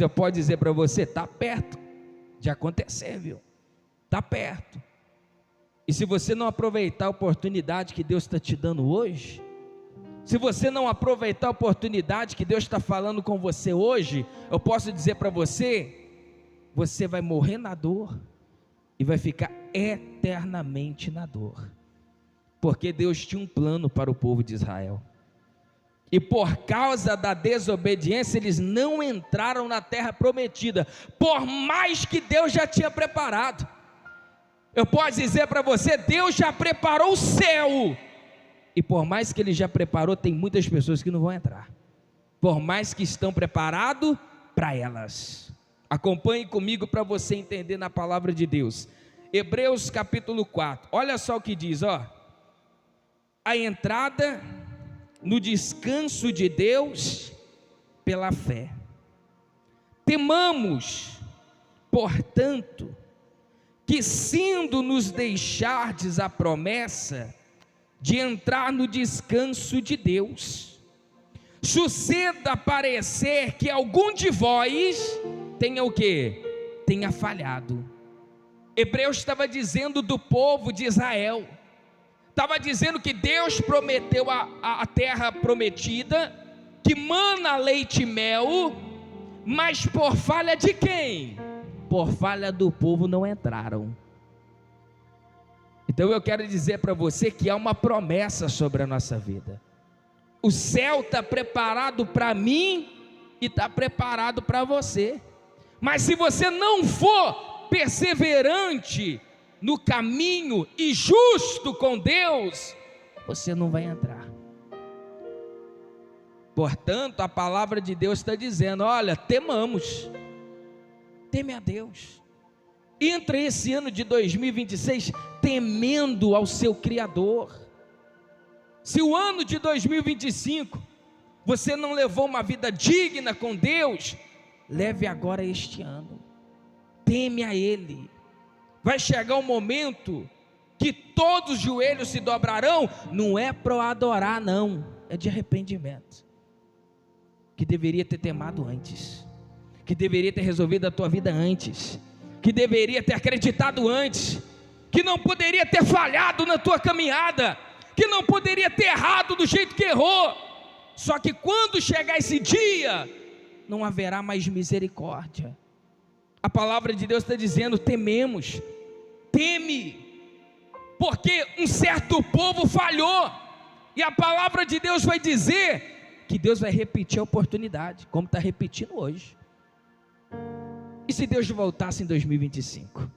eu posso dizer para você, está perto de acontecer, viu? Está perto. E se você não aproveitar a oportunidade que Deus está te dando hoje, se você não aproveitar a oportunidade que Deus está falando com você hoje, eu posso dizer para você, você vai morrer na dor e vai ficar eternamente na dor, porque Deus tinha um plano para o povo de Israel, e por causa da desobediência, eles não entraram na terra prometida, por mais que Deus já tinha preparado. Eu posso dizer para você, Deus já preparou o céu, e por mais que Ele já preparou, tem muitas pessoas que não vão entrar, por mais que estão preparados para elas. Acompanhe comigo para você entender na palavra de Deus, Hebreus capítulo 4, olha só o que diz, ó. A entrada no descanso de Deus pela fé. Temamos, portanto, que sendo nos deixardes a promessa de entrar no descanso de Deus, suceda parecer que algum de vós tenha o quê? Tenha falhado. Hebreus estava dizendo do povo de Israel, estava dizendo que Deus prometeu a terra prometida, que mana leite e mel, mas por falha de quem? Por falha do povo não entraram. Então eu quero dizer para você que há uma promessa sobre a nossa vida. O céu está preparado para mim e está preparado para você, mas se você não for perseverante no caminho e justo com Deus, você não vai entrar. Portanto, a palavra de Deus está dizendo, olha, temamos, teme a Deus, entre esse ano de 2026 temendo ao seu Criador. Se o ano de 2025 você não levou uma vida digna com Deus, leve agora este ano, teme a Ele. Vai chegar um momento que todos os joelhos se dobrarão, não é para adorar não, é de arrependimento, que deveria ter temado antes, que deveria ter resolvido a tua vida antes, que deveria ter acreditado antes, que não poderia ter falhado na tua caminhada, que não poderia ter errado do jeito que errou, só que quando chegar esse dia, não haverá mais misericórdia. A palavra de Deus está dizendo, tememos, teme, porque um certo povo falhou, e a palavra de Deus vai dizer, que Deus vai repetir a oportunidade, como está repetindo hoje. E se Deus voltasse em 2025?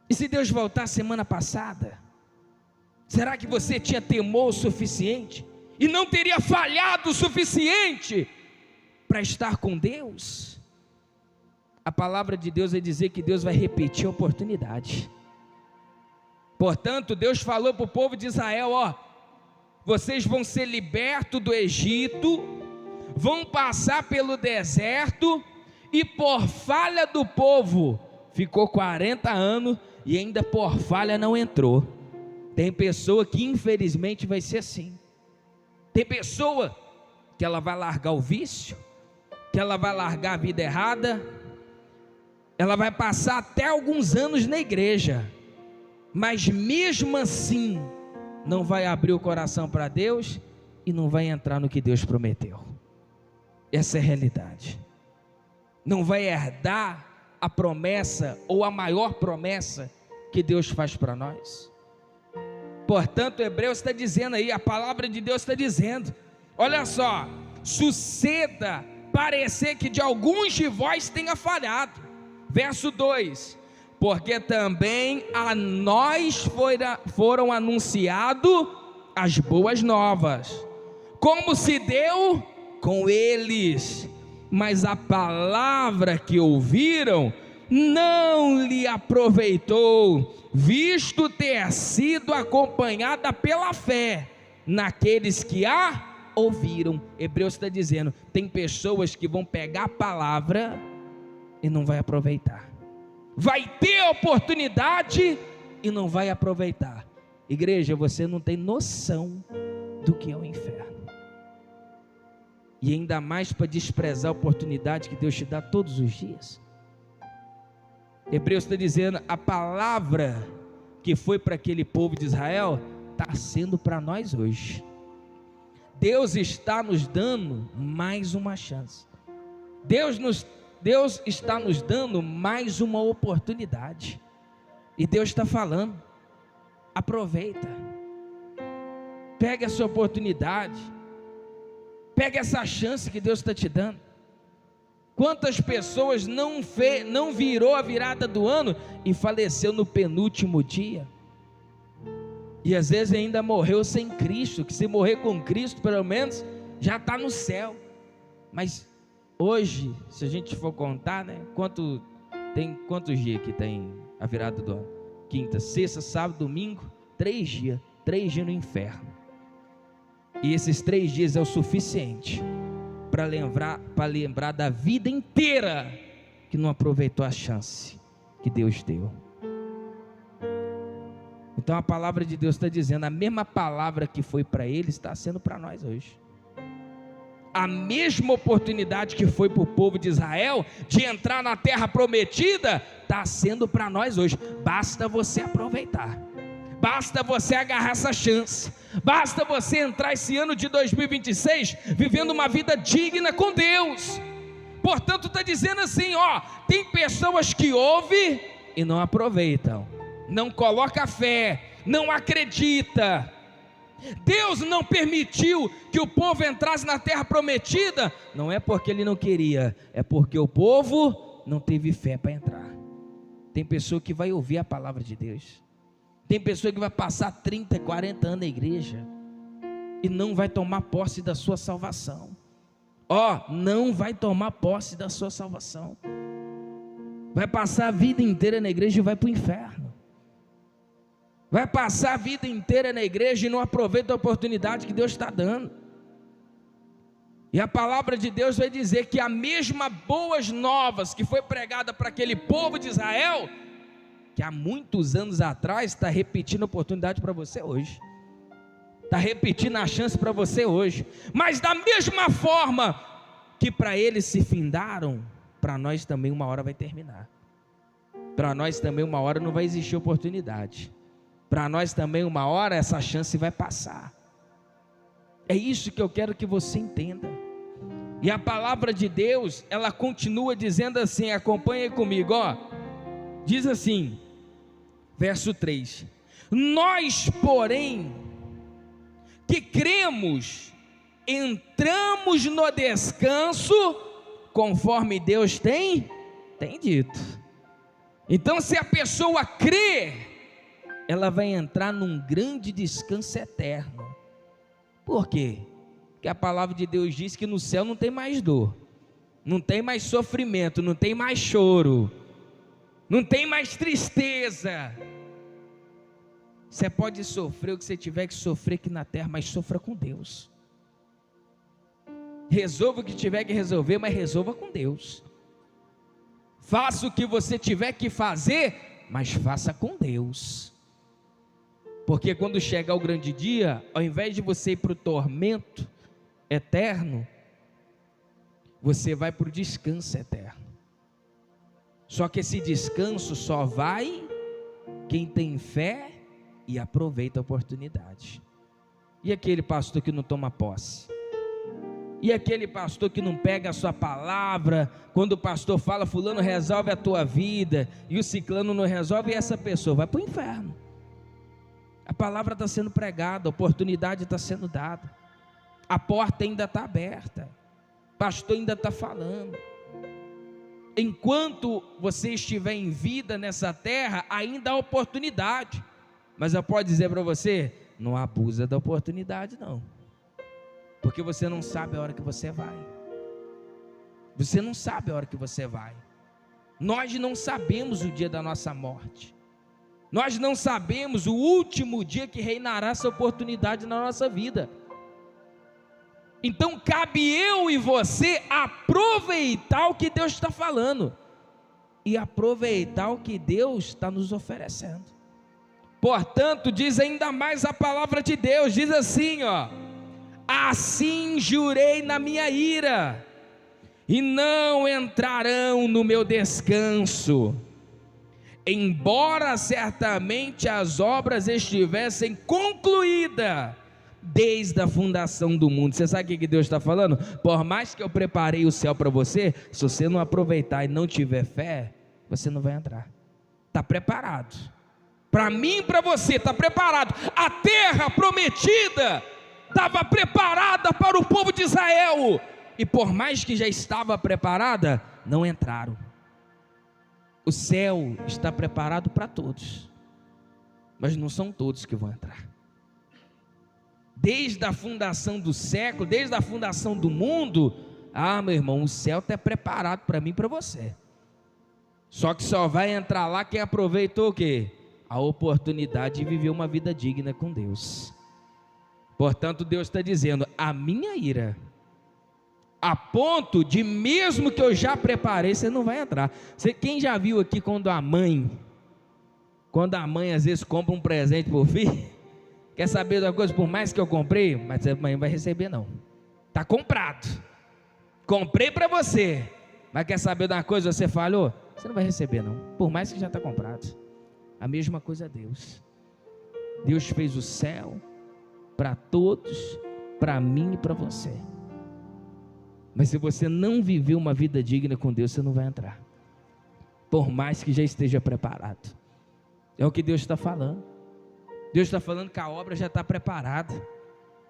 E se Deus voltar semana passada? Será que você tinha temor o suficiente? E não teria falhado o suficiente para estar com Deus? A palavra de Deus vai dizer que Deus vai repetir a oportunidade. Portanto, Deus falou para o povo de Israel, ó, vocês vão ser libertos do Egito, vão passar pelo deserto, e por falha do povo, ficou 40 anos, e ainda por falha não entrou. Tem pessoa que infelizmente vai ser assim. Tem pessoa que ela vai largar o vício, que ela vai largar a vida errada, ela vai passar até alguns anos na igreja, mas mesmo assim, não vai abrir o coração para Deus, e não vai entrar no que Deus prometeu. Essa é a realidade. Não vai herdar a promessa, ou a maior promessa, que Deus faz para nós. Portanto, Hebreus está dizendo aí, a palavra de Deus está dizendo, olha só, suceda parecer que de alguns de vós tenha falhado. Verso 2, porque também a nós foram anunciado as boas novas, como se deu com eles, mas a palavra que ouviram não lhe aproveitou, visto ter sido acompanhada pela fé naqueles que a ouviram. Hebreus está dizendo, tem pessoas que vão pegar a palavra e não vai aproveitar, vai ter oportunidade e não vai aproveitar. Igreja, você não tem noção do que é o inferno. e ainda mais para desprezar a oportunidade que Deus te dá todos os dias. Hebreus está dizendo, a palavra que foi para aquele povo de Israel, está sendo para nós hoje. Deus está nos dando mais uma chance. Deus está nos dando mais uma oportunidade. E Deus está falando, aproveita. Pega essa oportunidade. Pega essa chance que Deus está te dando. Quantas pessoas não virou a virada do ano e faleceu no penúltimo dia? E às vezes ainda morreu sem Cristo, que se morrer com Cristo, pelo menos, já está no céu. Mas hoje, se a gente for contar, né? Quantos dias que tem a virada do ano? Quinta, sexta, sábado, domingo, 3 dias. 3 dias no inferno. E esses 3 dias é o suficiente para lembrar da vida inteira que não aproveitou a chance que Deus deu. Então a palavra de Deus está dizendo, a mesma palavra que foi para eles está sendo para nós hoje. A mesma oportunidade que foi para o povo de Israel de entrar na terra prometida, está sendo para nós hoje. Basta você aproveitar, basta você agarrar essa chance, basta você entrar esse ano de 2026 vivendo uma vida digna com Deus. Portanto está dizendo assim, tem pessoas que ouvem e não aproveitam, não coloca fé, não acredita. Deus não permitiu que o povo entrasse na terra prometida, não é porque ele não queria, é porque o povo não teve fé para entrar. Tem pessoa que vai ouvir a palavra de Deus, tem pessoa que vai passar 30, 40 anos na igreja e não vai tomar posse da sua salvação. Não vai tomar posse da sua salvação, vai passar a vida inteira na igreja e vai para o inferno. Vai passar a vida inteira na igreja e não aproveita a oportunidade que Deus está dando. E a palavra de Deus vai dizer que a mesma boas novas que foi pregada para aquele povo de Israel, que há muitos anos atrás, está repetindo a oportunidade para você hoje, está repetindo a chance para você hoje. Mas da mesma forma que para eles se findaram, para nós também uma hora vai terminar. Para nós também uma hora não vai existir oportunidade. Para nós também uma hora essa chance vai passar. É isso que eu quero que você entenda. E a palavra de Deus, ela continua dizendo assim, acompanhe comigo, diz assim, verso 3: nós, porém, que cremos, entramos no descanso, conforme Deus tem dito. Então, se a pessoa crê, ela vai entrar num grande descanso eterno. Por quê? Porque a palavra de Deus diz que no céu não tem mais dor, não tem mais sofrimento, não tem mais choro, não tem mais tristeza. Você pode sofrer o que você tiver que sofrer aqui na terra, mas sofra com Deus. Resolva o que tiver que resolver, mas resolva com Deus. Faça o que você tiver que fazer, mas faça com Deus. Porque quando chegar o grande dia, ao invés de você ir para o tormento eterno, você vai para o descanso eterno. Só que esse descanso só vai quem tem fé e aproveita a oportunidade. E aquele pastor que não toma posse? E aquele pastor que não pega a sua palavra, quando o pastor fala, fulano resolve a tua vida, e o ciclano não resolve, e essa pessoa vai para o inferno. A palavra está sendo pregada, a oportunidade está sendo dada, a porta ainda está aberta, o pastor ainda está falando. Enquanto você estiver em vida nessa terra, ainda há oportunidade, mas eu posso dizer para você, não abusa da oportunidade não, porque você não sabe a hora que você vai, você não sabe a hora que você vai. Nós não sabemos o dia da nossa morte, nós não sabemos o último dia que reinará essa oportunidade na nossa vida. Então cabe eu e você aproveitar o que Deus está falando e aproveitar o que Deus está nos oferecendo. Portanto, diz ainda mais a palavra de Deus, diz assim, assim jurei na minha ira, e não entrarão no meu descanso, embora certamente as obras estivessem concluídas desde a fundação do mundo. Você sabe o que Deus está falando? Por mais que eu preparei o céu para você, se você não aproveitar e não tiver fé, você não vai entrar. Está preparado, para mim e para você está preparado. A terra prometida estava preparada para o povo de Israel, e por mais que já estava preparada, não entraram. O céu está preparado para todos, mas não são todos que vão entrar. Desde a fundação do século, desde a fundação do mundo, meu irmão, o céu está preparado para mim e para você. Só que só vai entrar lá quem aproveitou o quê? A oportunidade de viver uma vida digna com Deus. Portanto, Deus está dizendo: a minha ira, a ponto de mesmo que eu já preparei, você não vai entrar. Quem já viu aqui quando a mãe às vezes compra um presente para o filho? Quer saber da coisa? Por mais que eu comprei, mas a mãe não vai receber não. Está comprado. Comprei para você, mas quer saber da coisa? Você falhou? Você não vai receber não, por mais que já está comprado. A mesma coisa a Deus. Deus fez o céu para todos, para mim e para você. Mas se você não viver uma vida digna com Deus, você não vai entrar, por mais que já esteja preparado. É o que Deus está falando. Deus está falando que a obra já está preparada.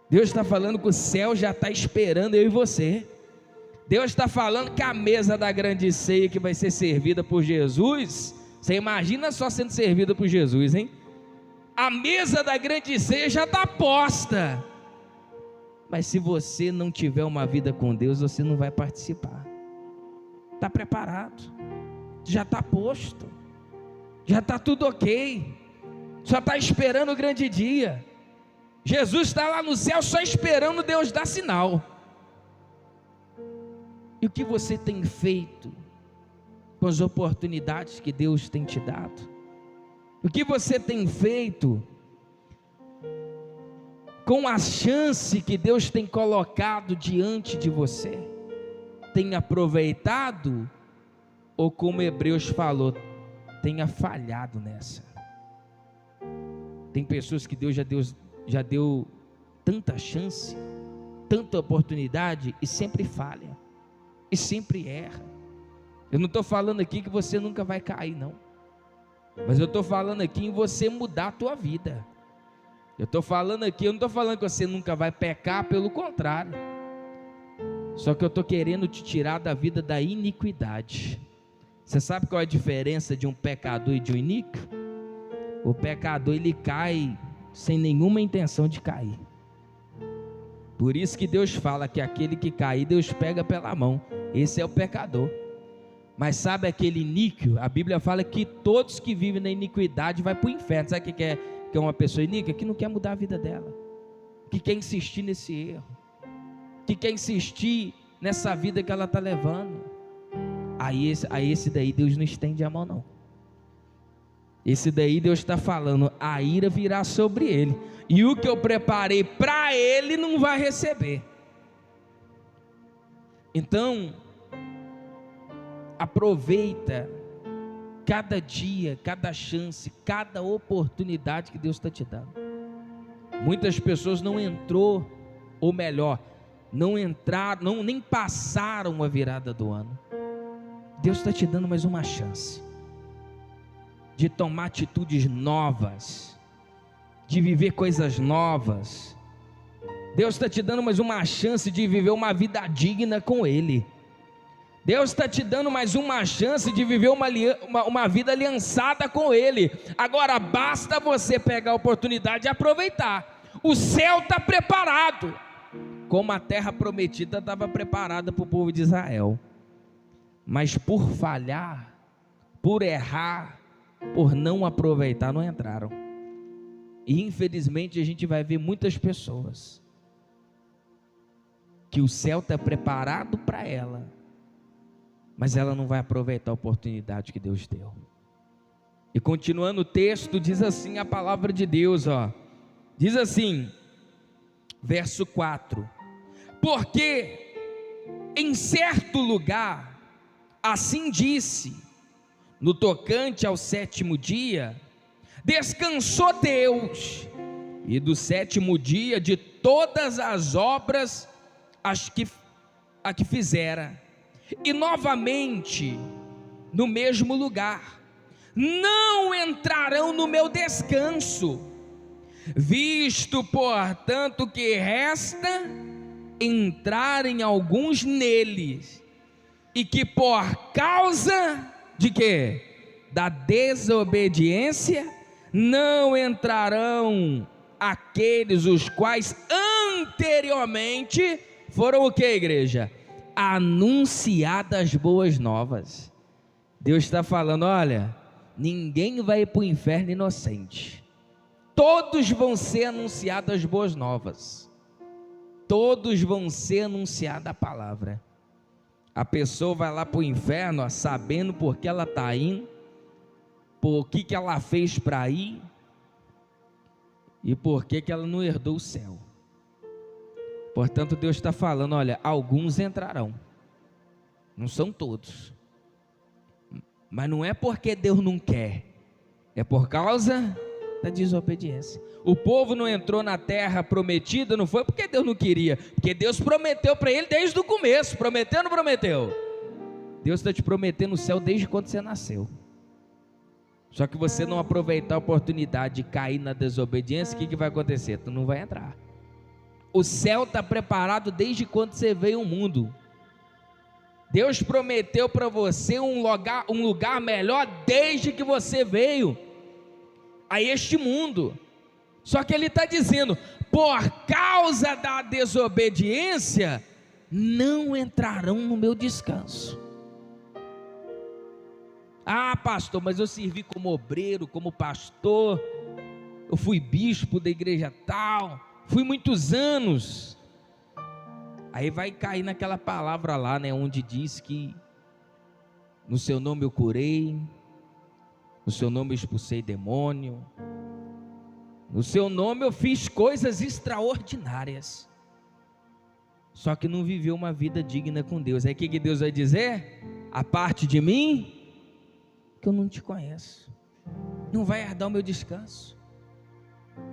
Deus está falando que o céu já está esperando eu e você. Deus está falando que a mesa da grande ceia que vai ser servida por Jesus, você imagina só sendo servida por Jesus, hein? A mesa da grande ceia já está posta. Mas se você não tiver uma vida com Deus, você não vai participar. Está preparado, já está posto, já está tudo ok, só está esperando o grande dia. Jesus está lá no céu só esperando Deus dar sinal. E o que você tem feito com as oportunidades que Deus tem te dado? O que você tem feito com a chance que Deus tem colocado diante de você? Tem aproveitado? Ou como Hebreus falou, tenha falhado nessa? Tem pessoas que Deus já deu tanta chance, tanta oportunidade, e sempre falha, e sempre erra. Eu não estou falando aqui que você nunca vai cair não, mas eu estou falando aqui em você mudar a tua vida. Eu não estou falando que você nunca vai pecar, pelo contrário. Só que eu estou querendo te tirar da vida da iniquidade. Você sabe qual é a diferença de um pecador e de um iníquo? O pecador, ele cai sem nenhuma intenção de cair. Por isso que Deus fala que aquele que cair, Deus pega pela mão. Esse é o pecador. Mas sabe aquele iníquo? A Bíblia fala que todos que vivem na iniquidade vai para o inferno. Sabe o que é uma pessoa iníqua? Que não quer mudar a vida dela, que quer insistir nesse erro, que quer insistir nessa vida que ela está levando. A esse daí Deus não estende a mão não. Esse daí Deus está falando: a ira virá sobre ele, e o que eu preparei para ele não vai receber. Então, aproveita cada dia, cada chance, cada oportunidade que Deus está te dando. Muitas pessoas não entrou, ou melhor, não entraram, nem passaram a virada do ano. Deus está te dando mais uma chance de tomar atitudes novas, de viver coisas novas. Deus está te dando mais uma chance de viver uma vida digna com Ele. Deus está te dando mais uma chance de viver uma vida aliançada com Ele. Agora basta você pegar a oportunidade e aproveitar. O céu está preparado, como a terra prometida estava preparada para o povo de Israel. Mas por falhar, por errar, por não aproveitar, não entraram. E infelizmente a gente vai ver muitas pessoas que o céu está preparado para ela, mas ela não vai aproveitar a oportunidade que Deus deu. E continuando o texto, diz assim a palavra de Deus, diz assim, verso 4: porque em certo lugar, assim disse, no tocante ao sétimo dia, descansou Deus, e do sétimo dia de todas as obras a que fizera. E novamente, no mesmo lugar, não entrarão no meu descanso, visto, portanto, que resta entrarem alguns neles, e que por causa de quê? Da desobediência, não entrarão aqueles os quais anteriormente foram o que, igreja? Anunciadas boas novas. Deus está falando: olha, ninguém vai para o inferno inocente, todos vão ser anunciadas boas novas, todos vão ser anunciada a palavra. A pessoa vai lá para o inferno, ó, sabendo por que ela está indo, por que ela fez para ir, e por que ela não herdou o céu. Portanto, Deus está falando: olha, alguns entrarão, não são todos, mas não é porque Deus não quer, é por causa da desobediência. O povo não entrou na terra prometida, não foi porque Deus não queria, porque Deus prometeu para ele desde o começo. Prometeu ou não prometeu? Deus está te prometendo o céu desde quando você nasceu. Só que você não aproveitar a oportunidade de cair na desobediência, o que vai acontecer? Tu não vai entrar. O céu está preparado desde quando você veio ao mundo. Deus prometeu para você um lugar melhor desde que você veio a este mundo. Só que ele está dizendo: por causa da desobediência, não entrarão no meu descanso. Ah, pastor, mas eu servi como obreiro, como pastor, eu fui bispo da igreja tal, fui muitos anos. Aí vai cair naquela palavra lá, né, onde diz que no seu nome eu curei, no seu nome eu expulsei demônio, no seu nome eu fiz coisas extraordinárias. Só que não viveu uma vida digna com Deus. Aí o que Deus vai dizer? A parte de mim, que eu não te conheço, não vai herdar o meu descanso.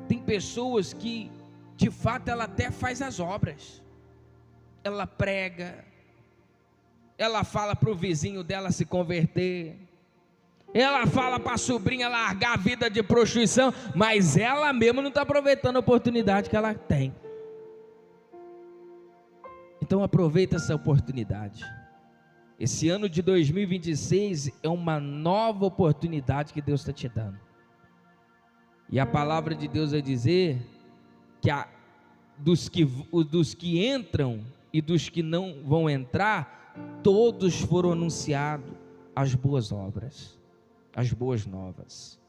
Tem pessoas que, de fato, ela até faz as obras, ela prega, ela fala para o vizinho dela se converter, ela fala para a sobrinha largar a vida de prostituição, mas ela mesma não está aproveitando a oportunidade que ela tem. Então aproveita essa oportunidade. Esse ano de 2026 é uma nova oportunidade que Deus está te dando. E a palavra de Deus vai dizer que dos que entram e dos que não vão entrar, todos foram anunciados as boas obras, as boas novas.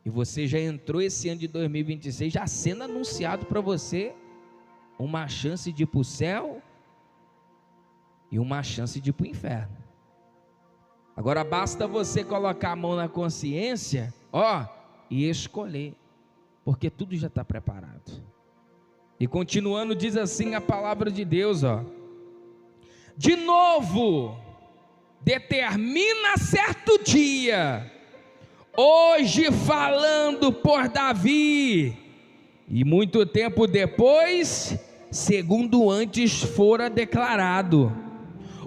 E você já entrou esse ano de 2026 já sendo anunciado para você uma chance de ir para o céu e uma chance de ir para o inferno. Agora basta você colocar a mão na consciência, e escolher, porque tudo já está preparado. E continuando, diz assim a palavra de Deus, de novo, determina certo dia, hoje falando por Davi, e muito tempo depois, segundo antes fora declarado,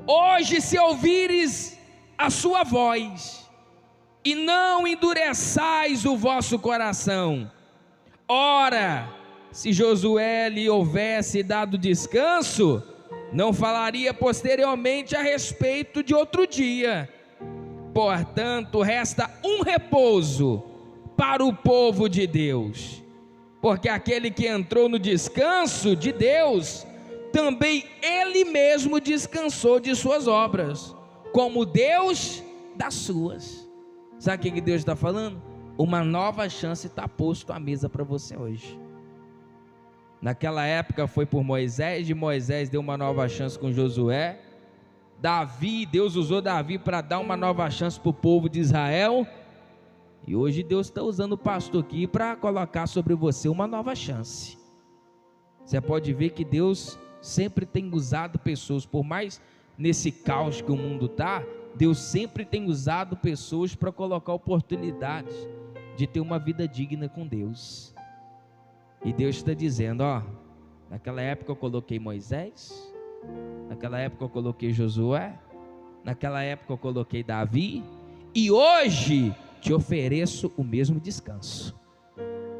hoje se ouvires a sua voz, e não endureçais o vosso coração. Ora, se Josué lhe houvesse dado descanso, não falaria posteriormente a respeito de outro dia. Portanto, resta um repouso para o povo de Deus, porque aquele que entrou no descanso de Deus, também ele mesmo descansou de suas obras, como Deus das suas. Sabe o que Deus está falando? Uma nova chance está posto à mesa para você hoje. Naquela época foi por Moisés, de Moisés deu uma nova chance com Josué, Deus usou Davi para dar uma nova chance para o povo de Israel, e hoje Deus está usando o pastor aqui para colocar sobre você uma nova chance. Você pode ver que Deus sempre tem usado pessoas, por mais nesse caos que o mundo está, Deus sempre tem usado pessoas para colocar oportunidades de ter uma vida digna com Deus. E Deus está dizendo, ó, naquela época eu coloquei Moisés, naquela época eu coloquei Josué, naquela época eu coloquei Davi, e hoje te ofereço o mesmo descanso,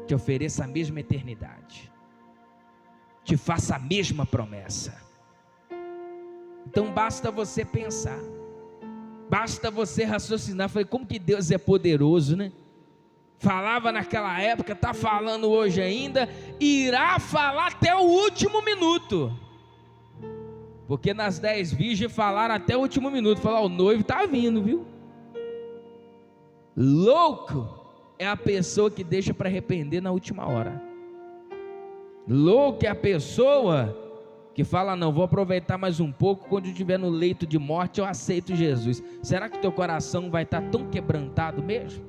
te ofereço a mesma eternidade, te faço a mesma promessa. Então basta você pensar, basta você raciocinar. Falei, como que Deus é poderoso, né? Falava naquela época, está falando hoje ainda, irá falar até o último minuto, porque nas 10 virgens falaram até o último minuto, falaram, o noivo está vindo, viu? Louco é a pessoa que deixa para arrepender na última hora. Louco é a pessoa que fala, não, vou aproveitar mais um pouco, quando eu estiver no leito de morte eu aceito Jesus. Será que o teu coração vai estar tão quebrantado mesmo,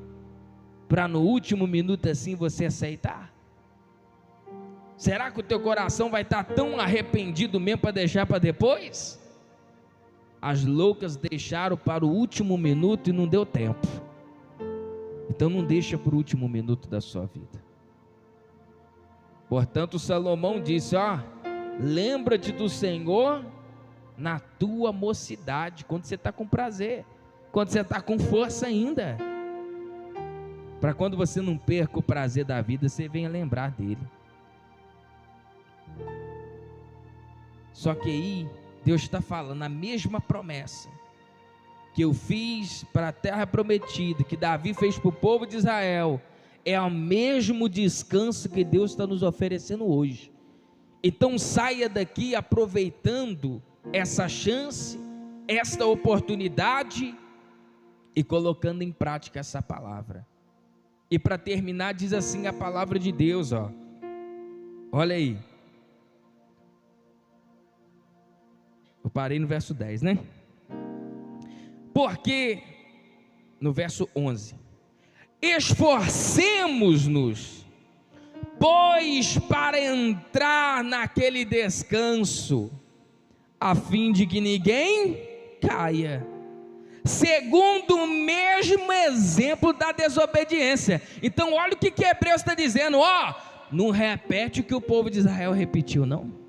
para no último minuto assim você aceitar? Será que o teu coração vai estar tão arrependido mesmo para deixar para depois? As loucas deixaram para o último minuto e não deu tempo. Então não deixa para o último minuto da sua vida. Portanto Salomão disse, ó, lembra-te do Senhor na tua mocidade, quando você está com prazer, quando você está com força ainda, para quando você não perca o prazer da vida, você venha lembrar dele. Só que aí Deus está falando a mesma promessa que eu fiz para a terra prometida, que Davi fez para o povo de Israel, é o mesmo descanso que Deus está nos oferecendo hoje. Então saia daqui aproveitando essa chance, esta oportunidade e colocando em prática essa palavra. E para terminar, diz assim a palavra de Deus, ó. Olha aí. Eu parei no verso 10, né? Porque, no verso 11, esforcemo-nos, pois, para entrar naquele descanso, a fim de que ninguém caia, segundo o mesmo exemplo da desobediência. Então olha o que Hebreus está dizendo, ó, não repete o que o povo de Israel repetiu, não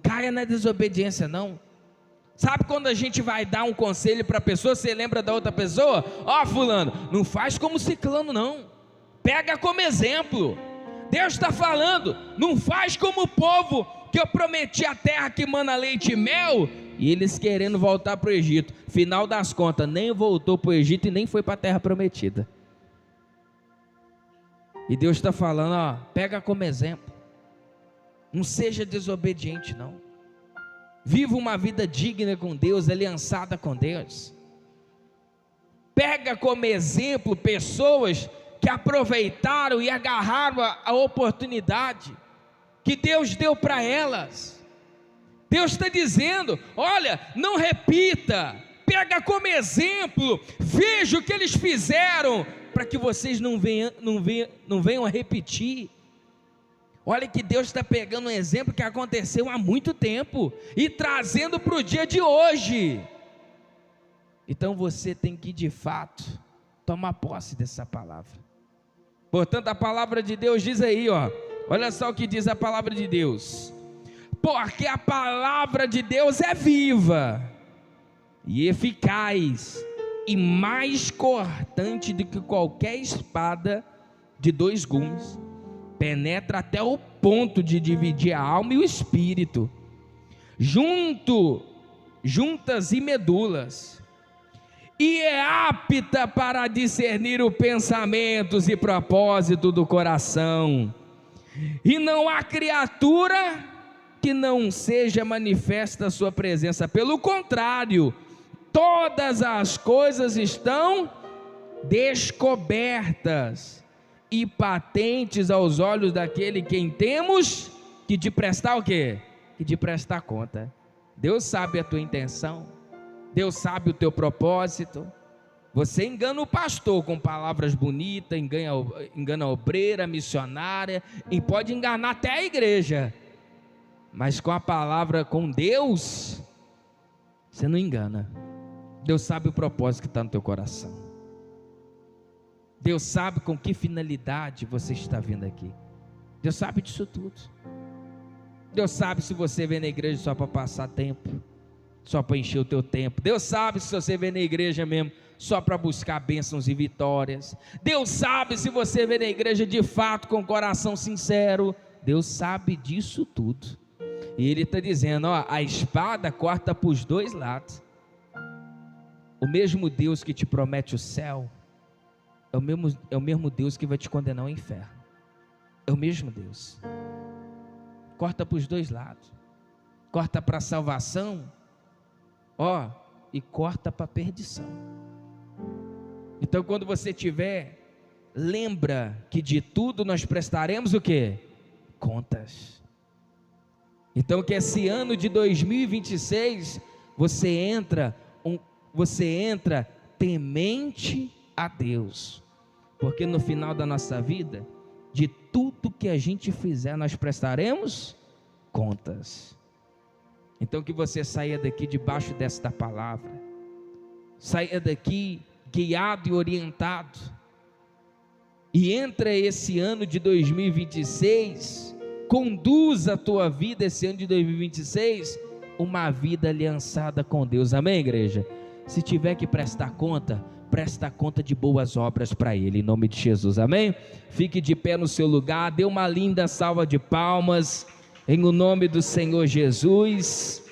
caia na desobediência, não. Sabe quando a gente vai dar um conselho para a pessoa, você lembra da outra pessoa? Ó, fulano, não faz como ciclano, não, pega como exemplo. Deus está falando, não faz como o povo, que eu prometi a terra que mana leite e mel, e eles querendo voltar para o Egito, final das contas, nem voltou para o Egito e nem foi para a terra prometida. E Deus está falando, ó, pega como exemplo, não seja desobediente, não. Viva uma vida digna com Deus, aliançada com Deus. Pega como exemplo pessoas que aproveitaram e agarraram a oportunidade que Deus deu para elas. Deus está dizendo, olha, não repita, pega como exemplo, veja o que eles fizeram, para que vocês não venham a repetir. Olha que Deus está pegando um exemplo que aconteceu há muito tempo e trazendo para o dia de hoje. Então você tem que de fato tomar posse dessa palavra. Portanto a palavra de Deus diz aí, ó, olha só o que diz a palavra de Deus: porque a palavra de Deus é viva e eficaz e mais cortante do que qualquer espada de 2 gumes, penetra até o ponto de dividir a alma e o espírito, juntas e medulas, e é apta para discernir os pensamentos e propósitos do coração, e não há criatura que não seja manifesta a sua presença, pelo contrário, todas as coisas estão descobertas e patentes aos olhos daquele quem temos que te prestar o quê? Que te prestar conta. Deus sabe a tua intenção, Deus sabe o teu propósito. Você engana o pastor com palavras bonitas, engana a obreira, a missionária, e pode enganar até a igreja, Mas com a palavra, com Deus, você não engana. Deus sabe o propósito que está no teu coração. Deus sabe com que finalidade você está vindo aqui. Deus sabe disso tudo. Deus sabe se você vem na igreja só para passar tempo, só para encher o teu tempo. Deus sabe se você vem na igreja mesmo só para buscar bênçãos e vitórias. Deus sabe se você vem na igreja de fato com o coração sincero. Deus sabe disso tudo. E Ele está dizendo, ó, a espada corta para os dois lados. O mesmo Deus que te promete o céu é o mesmo Deus que vai te condenar ao inferno. É o mesmo Deus. Corta para os dois lados. Corta para a salvação, ó, e corta para a perdição. Então, quando você tiver, lembra que de tudo nós prestaremos o quê? Contas. Então, que esse ano de 2026 você entra temente a Deus, porque no final da nossa vida, de tudo que a gente fizer, nós prestaremos contas. Então, que você saia daqui debaixo desta palavra, saia daqui guiado e orientado, e entra esse ano de 2026, conduza a tua vida esse ano de 2026, uma vida aliançada com Deus, amém, igreja? Se tiver que prestar conta, presta conta de boas obras para Ele, em nome de Jesus, amém? Fique de pé no seu lugar, dê uma linda salva de palmas, em o nome do Senhor Jesus.